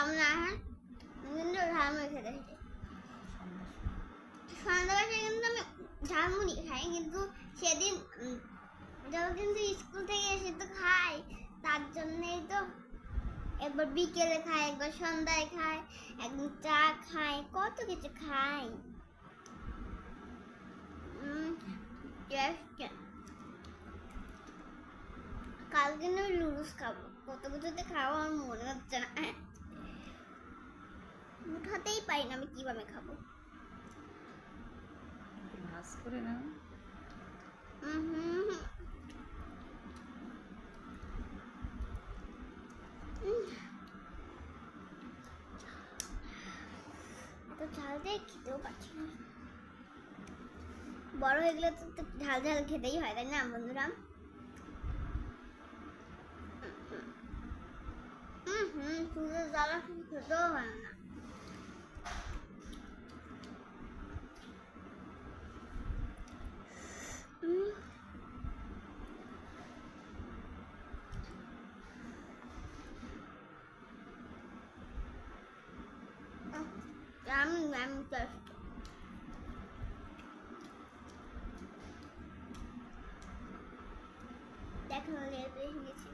খাবো না এখন, কিন্তু ঝালমুড়ি খেতে খেতে সন্ধ্যাবেলা কিন্তু আমি ঝালমুড়ি খাই, কিন্তু সেদিন যখন কিন্তু স্কুল থেকে এসে তো খাই, তার জন্যই তো একবার বিকেলে খাই, একবার সন্ধ্যায় খাই, একদিন চা খাই, কত কিছু খাই। কালকে না লুডুস খাবো, কত কিছুতে খাবো আমার মনে হচ্ছে না, উঠাতেই পারি না আমি কিভাবে খাবো। ভাজ করে না এত ঝাল দিয়ে খেতেও পারছি না। বড় হয়ে গেলে তো ঝাল ঝাল খেতেই হয়, তাই না বন্ধুরা? শুধু জ্বালা খেতেও হয় না। আমি দেখো লেবু নিয়েছি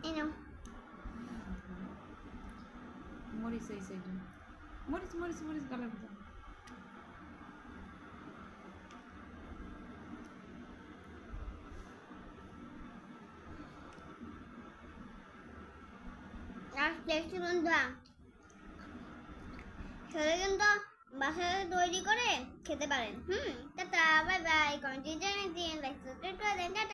এনো মরিচ এই সাইডে মরিচ মরিচ মরিচ গালার ভিতরে দেখছি বন্ধুরা, সেটা কিন্তু বাসায় তৈরি করে খেতে পারেন। টাটা, বাই বাই, কমেন্টে জানিয়ে দিন, লাইক সাবস্ক্রাইব করে দেন।